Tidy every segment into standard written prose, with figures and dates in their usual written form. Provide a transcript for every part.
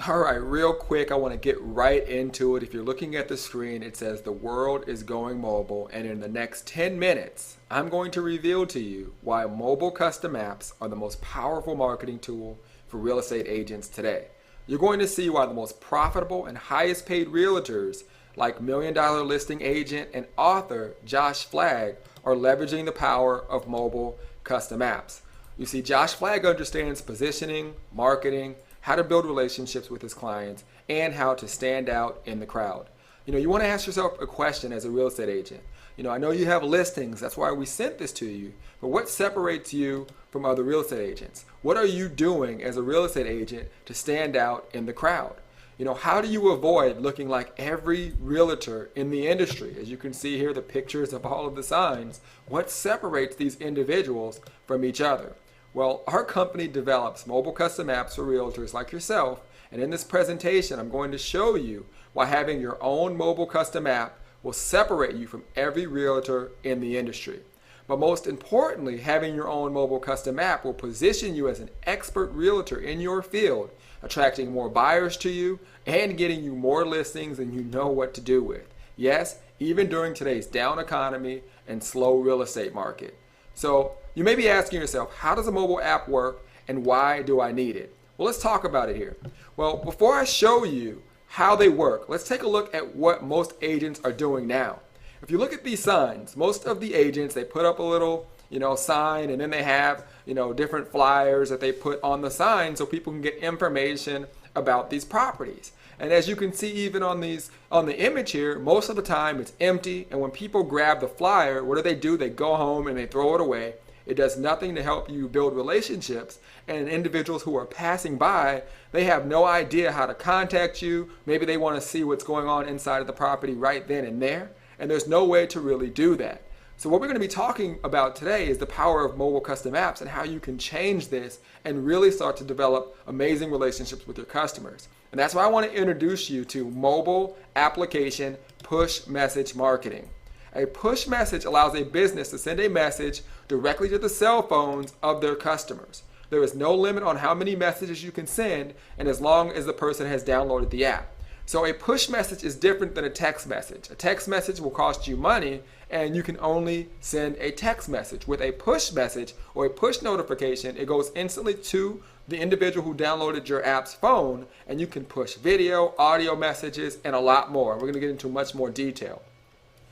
All right, real quick, I want to get right into it. If you're looking at the screen, it says the world is going mobile, and in the next 10 minutes, I'm going to reveal to you why mobile custom apps are the most powerful marketing tool for real estate agents today. You're going to see why the most profitable and highest paid realtors like Million Dollar Listing Agent and author Josh Flagg are leveraging the power of mobile custom apps. You see, Josh Flagg understands positioning, marketing, how to build relationships with his clients, and how to stand out in the crowd. You want to ask yourself a question as a real estate agent. I know you have listings, that's why we sent this to you, but what separates you from other real estate agents? What are you doing as a real estate agent to stand out in the crowd? How do you avoid looking like every realtor in the industry? As you can see here, the pictures of all of the signs. What separates these individuals from each other? Well, our company develops mobile custom apps for realtors like yourself, and in this presentation, I'm going to show you why having your own mobile custom app will separate you from every realtor in the industry. But most importantly, having your own mobile custom app will position you as an expert realtor in your field, attracting more buyers to you and getting you more listings than you know what to do with. Yes, even during today's down economy and slow real estate market. So you may be asking yourself, how does a mobile app work and why do I need it? Well, let's talk about it here. Well, before I show you how they work, let's take a look at what most agents are doing now. If you look at these signs, most of the agents, they put up a little sign, and then they have different flyers that they put on the sign so people can get information about these properties. And as you can see, even on the image here, most of the time it's empty, and when people grab the flyer, what do? They go home and they throw it away. It does nothing to help you build relationships, and individuals who are passing by, they have no idea how to contact you. Maybe they want to see what's going on inside of the property right then and there, and there's no way to really do that. So what we're going to be talking about today is the power of mobile custom apps and how you can change this and really start to develop amazing relationships with your customers. And that's why I want to introduce you to mobile application push message marketing. A push message allows a business to send a message directly to the cell phones of their customers. There is no limit on how many messages you can send, and as long as the person has downloaded the app. So a push message is different than a text message. A text message will cost you money, and you can only send a text message. With a push message or a push notification, it goes instantly to the individual who downloaded your app's phone, and you can push video, audio messages, and a lot more. We're going to get into much more detail.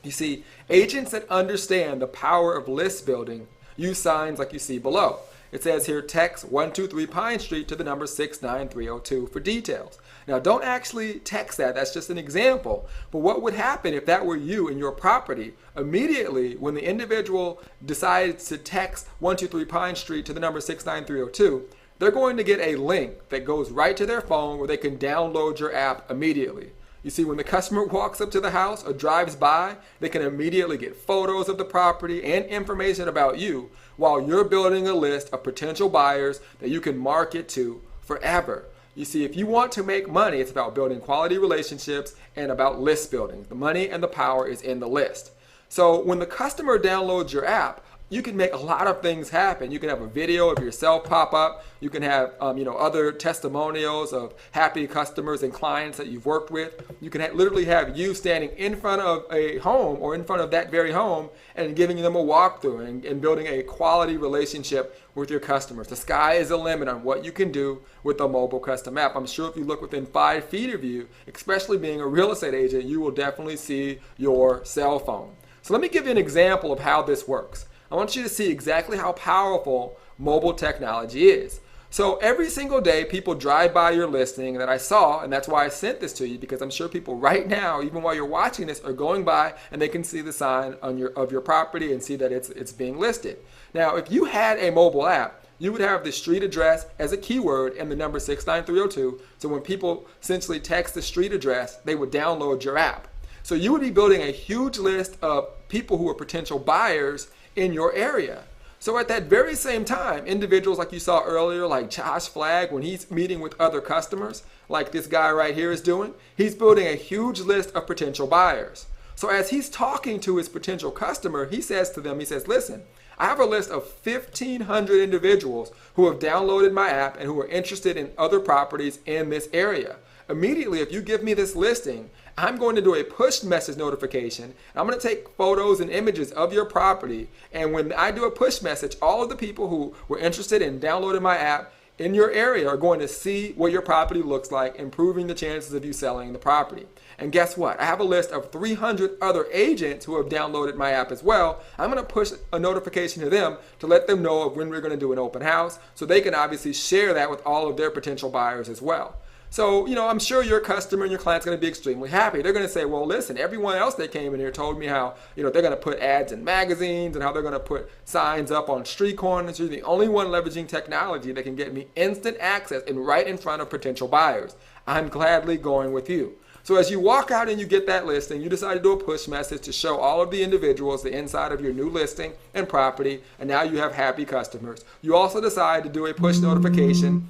You see, agents that understand the power of list building use signs like you see below. It says here, text 123 Pine Street to the number 69302 for details. Now, don't actually text that. That's just an example. But what would happen if that were you and your property? Immediately, when the individual decides to text 123 Pine Street to the number 69302, they're going to get a link that goes right to their phone where they can download your app immediately. You see, when the customer walks up to the house or drives by, they can immediately get photos of the property and information about you while you're building a list of potential buyers that you can market to forever. You see, if you want to make money, it's about building quality relationships and about list building. The money and the power is in the list. So when the customer downloads your app, you can make a lot of things happen. You can have a video of yourself pop up. You can have other testimonials of happy customers and clients that you've worked with. You can literally have you standing in front of a home or in front of that very home and giving them a walkthrough and building a quality relationship with your customers. The sky is the limit on what you can do with a mobile custom app. I'm sure if you look within 5 feet of you, especially being a real estate agent, you will definitely see your cell phone. So let me give you an example of how this works. I want you to see exactly how powerful mobile technology is. So every single day, people drive by your listing that I saw, and that's why I sent this to you, because I'm sure people right now, even while you're watching this, are going by and they can see the sign on of your property and see that it's being listed. Now, if you had a mobile app, you would have the street address as a keyword and the number 69302. So when people essentially text the street address, they would download your app. So you would be building a huge list of people who are potential buyers in your area. So at that very same time, individuals like you saw earlier, like Josh Flagg, when he's meeting with other customers, like this guy right here is doing, he's building a huge list of potential buyers. So as he's talking to his potential customer, he says to them, he says, listen, I have a list of 1,500 individuals who have downloaded my app and who are interested in other properties in this area. Immediately, if you give me this listing, I'm going to do a push message notification. I'm going to take photos and images of your property. And when I do a push message, all of the people who were interested in downloading my app in your area are going to see what your property looks like, improving the chances of you selling the property. And guess what? I have a list of 300 other agents who have downloaded my app as well. I'm going to push a notification to them to let them know of when we're going to do an open house, so they can obviously share that with all of their potential buyers as well. So, I'm sure your customer and your client's going to be extremely happy. They're going to say, well, listen, everyone else that came in here told me how, they're going to put ads in magazines and how they're going to put signs up on street corners. You're the only one leveraging technology that can get me instant access and right in front of potential buyers. I'm gladly going with you. So as you walk out and you get that listing, you decide to do a push message to show all of the individuals the inside of your new listing and property, and now you have happy customers. You also decide to do a push notification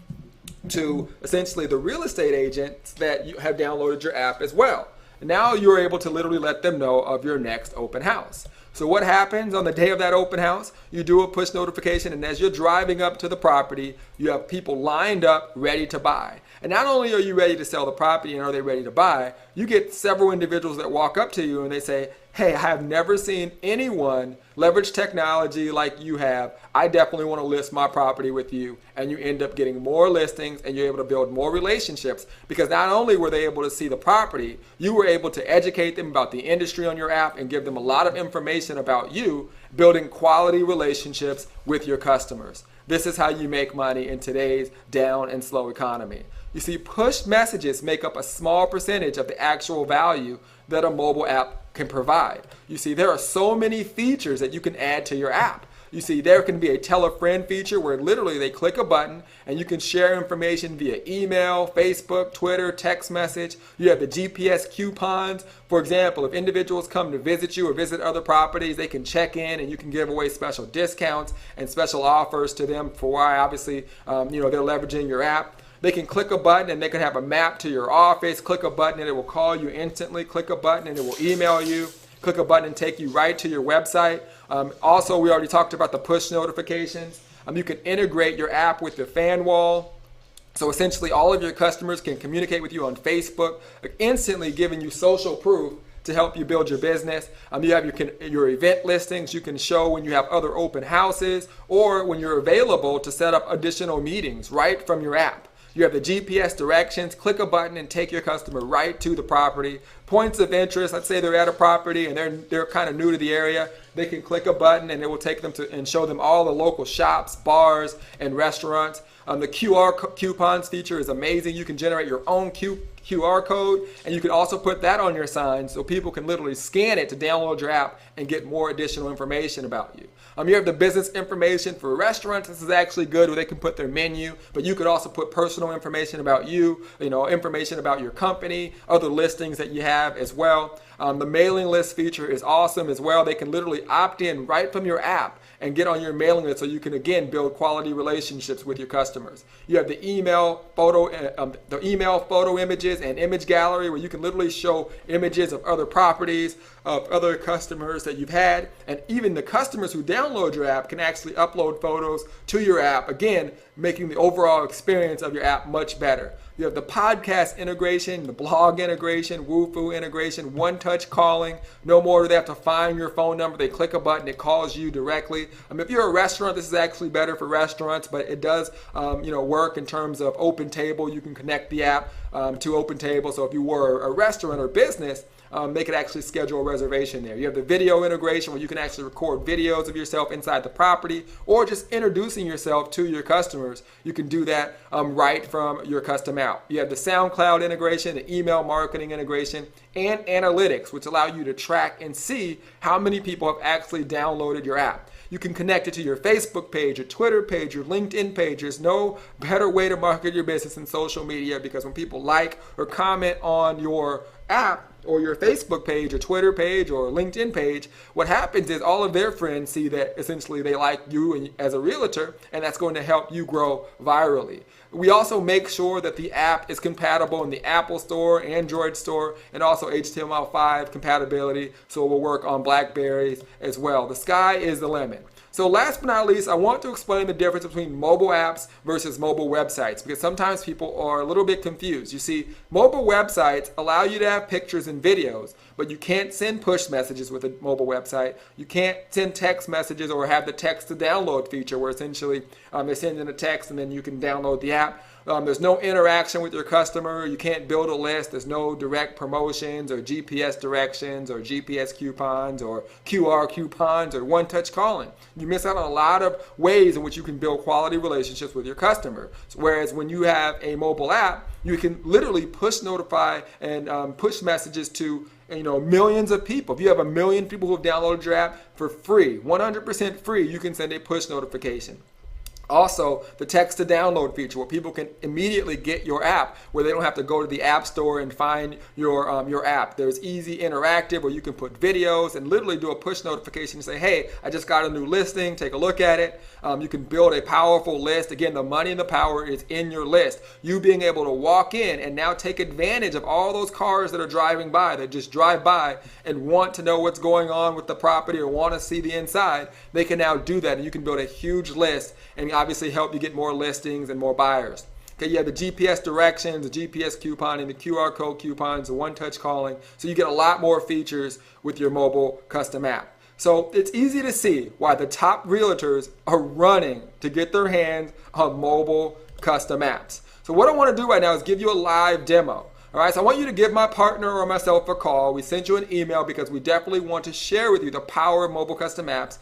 to essentially the real estate agents that you have downloaded your app as well. And now you're able to literally let them know of your next open house. So what happens on the day of that open house? You do a push notification, and as you're driving up to the property, you have people lined up ready to buy. And not only are you ready to sell the property and are they ready to buy, you get several individuals that walk up to you and they say, hey, I have never seen anyone leverage technology like you have. I definitely want to list my property with you. And you end up getting more listings and you're able to build more relationships, because not only were they able to see the property, you were able to educate them about the industry on your app and give them a lot of information about you, building quality relationships with your customers. This is how you make money in today's down and slow economy. You see, push messages make up a small percentage of the actual value that a mobile app can provide. You see, there are so many features that you can add to your app. You see, there can be a tell a friend feature where literally they click a button and you can share information via email, Facebook, Twitter, text message. You have the GPS coupons. For example, if individuals come to visit you or visit other properties, they can check in and you can give away special discounts and special offers to them for why obviously they're leveraging your app. They can click a button and they can have a map to your office. Click a button and it will call you instantly. Click a button and it will email you. Click a button and take you right to your website. Also, we already talked about the push notifications. You can integrate your app with your fan wall. So essentially all of your customers can communicate with you on Facebook, instantly giving you social proof to help you build your business. You have your event listings. You can show when you have other open houses or when you're available to set up additional meetings right from your app. You have the GPS directions. Click a button and take your customer right to the property. Points of interest, let's say they're at a property and they're kind of new to the area. They can click a button and it will take them to and show them all the local shops, bars, and restaurants. The QR coupons feature is amazing. You can generate your own QR code, and you can also put that on your sign so people can literally scan it to download your app and get more additional information about you. You have the business information for restaurants. This is actually good where they can put their menu, but you could also put personal information about you, information about your company, other listings that you have as well. The mailing list feature is awesome as well. They can literally opt in right from your app and get on your mailing list so you can again build quality relationships with your customers. You have the email photo images and image gallery where you can literally show images of other properties, of other customers that you've had, and even the customers who download your app can actually upload photos to your app, again making the overall experience of your app much better. You have the podcast integration, the blog integration, Woofu integration, one-touch calling. No more do they have to find your phone number. They click a button, it calls you directly. If you're a restaurant, this is actually better for restaurants, but it does work in terms of Open Table. You can connect the app to Open Table. So if you were a restaurant or business, they could actually schedule a reservation there. You have the video integration where you can actually record videos of yourself inside the property or just introducing yourself to your customers. You can do that right from your custom app. You have the SoundCloud integration, the email marketing integration, and analytics, which allow you to track and see how many people have actually downloaded your app. You can connect it to your Facebook page, your Twitter page, your LinkedIn page. There's no better way to market your business than social media, because when people like or comment on your app or your Facebook page or Twitter page or LinkedIn page, what happens is all of their friends see that essentially they like you as a realtor, and that's going to help you grow virally. We also make sure that the app is compatible in the Apple Store, Android Store, and also HTML5 compatibility, so it will work on Blackberries as well. The sky is the limit. So last but not least, I want to explain the difference between mobile apps versus mobile websites, because sometimes people are a little bit confused. You see, mobile websites allow you to have pictures and videos, but you can't send push messages with a mobile website. You can't send text messages or have the text to download feature where essentially they send in a text and then you can download the app. There's no interaction with your customer. You can't build a list. There's no direct promotions or GPS directions or GPS coupons or QR coupons or one-touch calling. You miss out on a lot of ways in which you can build quality relationships with your customer. Whereas when you have a mobile app, you can literally push notify and push messages to millions of people. If you have 1 million people who have downloaded your app for free, 100% free, you can send a push notification. Also, the text to download feature where people can immediately get your app, where they don't have to go to the app store and find your app. There's easy interactive where you can put videos and literally do a push notification and say, hey, I just got a new listing, take a look at it. You can build a powerful list. Again, the money and the power is in your list. You being able to walk in and now take advantage of all those cars that are driving by, that just drive by and want to know what's going on with the property or want to see the inside. They can now do that, and you can build a huge list and obviously help you get more listings and more buyers. Okay, you have the GPS directions, the GPS couponing, the QR code coupons, the one-touch calling. So you get a lot more features with your mobile custom app. So it's easy to see why the top realtors are running to get their hands on mobile custom apps. So what I want to do right now is give you a live demo. All right, so I want you to give my partner or myself a call. We sent you an email because we definitely want to share with you the power of mobile custom apps.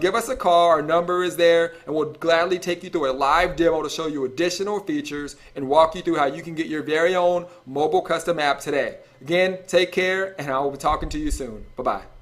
Give us a call. Our number is there, and we'll gladly take you through a live demo to show you additional features and walk you through how you can get your very own mobile custom app today. Again, take care, and I will be talking to you soon. Bye-bye.